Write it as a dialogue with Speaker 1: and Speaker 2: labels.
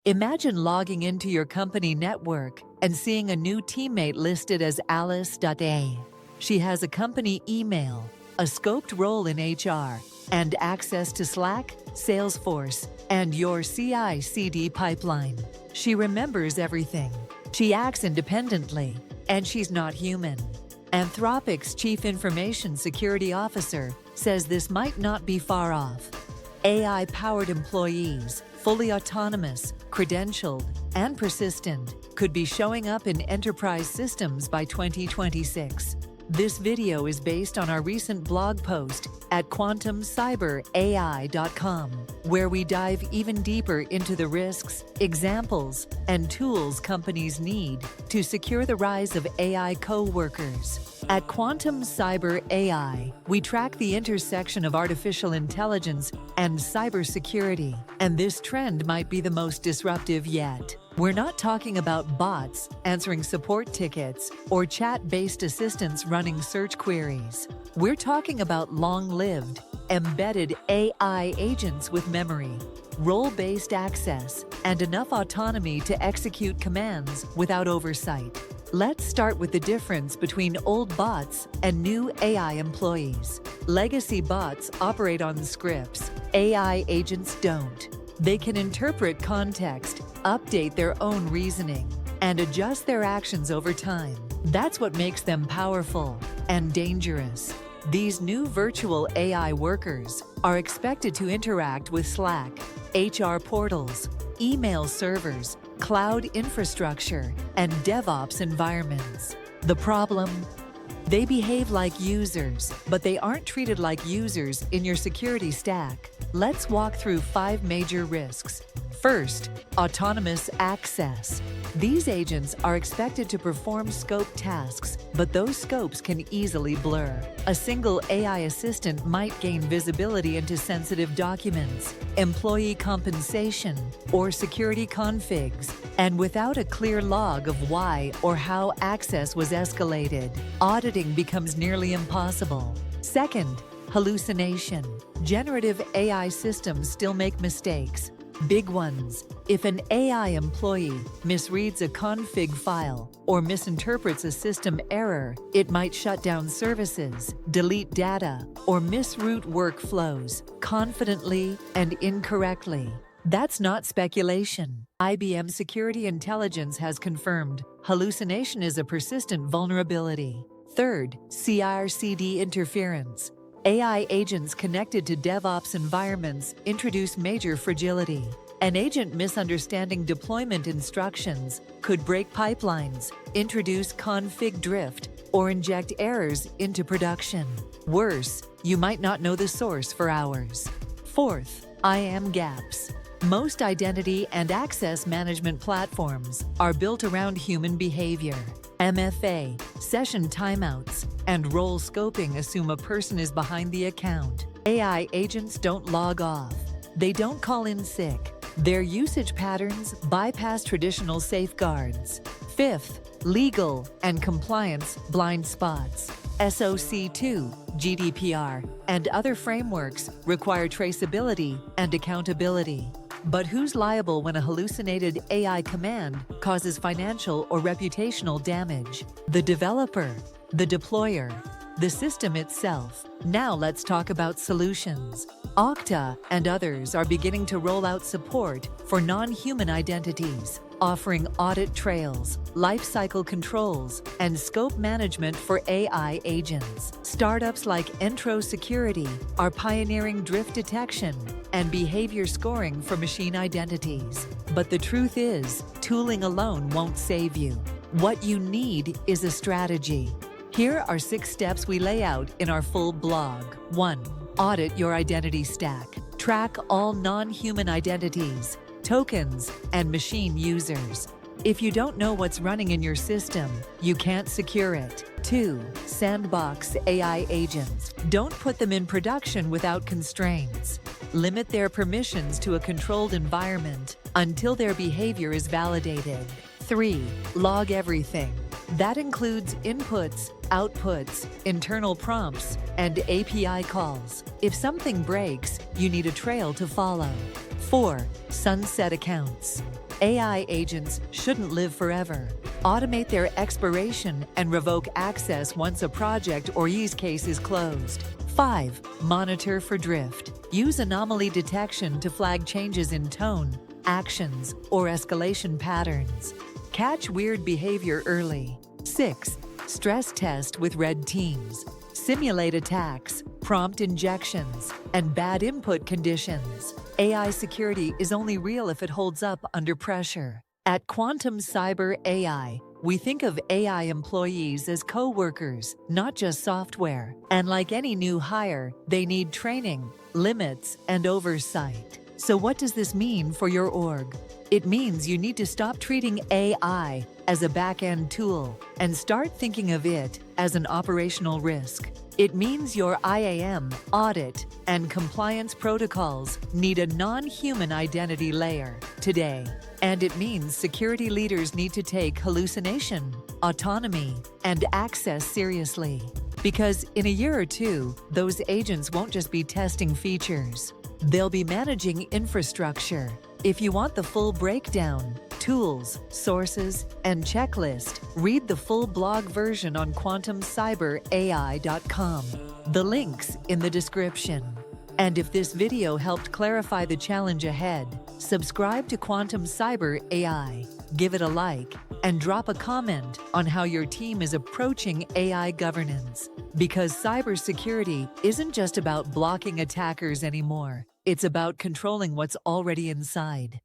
Speaker 1: Imagine logging into your company network and seeing a new teammate listed as Alice.A. She has a company email, a scoped role in HR, and access to Slack, Salesforce, and your CI/CD pipeline. She remembers everything. She acts independently, and she's not human. Anthropic's Chief Information Security Officer says this might not be far off. AI-powered employees, fully autonomous, credentialed, and persistent, could be showing up in enterprise systems by 2026. This video is based on our recent blog post at quantumcyberai.com, where we dive even deeper into the risks, examples, and tools companies need to secure the rise of AI coworkers. At Quantum Cyber AI, we track the intersection of artificial intelligence and cybersecurity, and this trend might be the most disruptive yet. We're not talking about bots answering support tickets or chat-based assistants running search queries. We're talking about long-lived, embedded AI agents with memory, role-based access, and enough autonomy to execute commands without oversight. Let's start with the difference between old bots and new AI employees. Legacy bots operate on scripts. AI agents don't. They can interpret context, update their own reasoning, and adjust their actions over time. That's what makes them powerful and dangerous. These new virtual AI workers are expected to interact with Slack, HR portals, email servers, cloud infrastructure, and DevOps environments. The problem? They behave like users, but they aren't treated like users in your security stack. Let's walk through 5 major risks. First, autonomous access. These agents are expected to perform scope tasks, but those scopes can easily blur. A single AI assistant might gain visibility into sensitive documents, employee compensation, or security configs, and without a clear log of why or how access was escalated, auditing becomes nearly impossible. Second, hallucination. Generative AI systems still make mistakes. Big ones. If an AI employee misreads a config file or misinterprets a system error, it might shut down services, delete data, or misroute workflows confidently and incorrectly. That's not speculation. IBM Security Intelligence has confirmed hallucination is a persistent vulnerability. Third, CI/CD interference. AI agents connected to DevOps environments introduce major fragility. An agent misunderstanding deployment instructions could break pipelines, introduce config drift, or inject errors into production. Worse, you might not know the source for hours. Fourth, IAM gaps. Most identity and access management platforms are built around human behavior. MFA, session timeouts, and role scoping assume a person is behind the account. AI agents don't log off. They don't call in sick. Their usage patterns bypass traditional safeguards. Fifth, legal and compliance blind spots. SOC 2, GDPR, and other frameworks require traceability and accountability. But who's liable when a hallucinated AI command causes financial or reputational damage? The developer, the deployer, the system itself. Now let's talk about solutions. Okta and others are beginning to roll out support for non-human identities, offering audit trails, lifecycle controls, and scope management for AI agents. Startups like Entro Security are pioneering drift detection and behavior scoring for machine identities. But the truth is, tooling alone won't save you. What you need is a strategy. Here are 6 steps we lay out in our full blog. 1. Audit your identity stack. Track all non-human identities, tokens, and machine users. If you don't know what's running in your system, you can't secure it. 2. Sandbox AI agents. Don't put them in production without constraints. Limit their permissions to a controlled environment until their behavior is validated. 3. Log everything. That includes inputs, outputs, internal prompts, and API calls. If something breaks, you need a trail to follow. 4. Sunset accounts. AI agents shouldn't live forever. Automate their expiration and revoke access once a project or use case is closed. 5. Monitor for drift. Use anomaly detection to flag changes in tone, actions, or escalation patterns. Catch weird behavior early. 6. Stress test with red teams. Simulate attacks, prompt injections, and bad input conditions. AI security is only real if it holds up under pressure. At Quantum Cyber AI, we think of AI employees as coworkers, not just software. And like any new hire, they need training, limits, and oversight. So what does this mean for your org? It means you need to stop treating AI as a back-end tool and start thinking of it as an operational risk. It means your IAM, audit, and compliance protocols need a non-human identity layer today. And it means security leaders need to take hallucination, autonomy, and access seriously. Because in a year or two, those agents won't just be testing features. They'll be managing infrastructure. If you want the full breakdown, tools, sources, and checklist, read the full blog version on quantumcyberai.com. The link's in the description. And if this video helped clarify the challenge ahead, subscribe to Quantum Cyber AI, give it a like, and drop a comment on how your team is approaching AI governance. Because cybersecurity isn't just about blocking attackers anymore. It's about controlling what's already inside.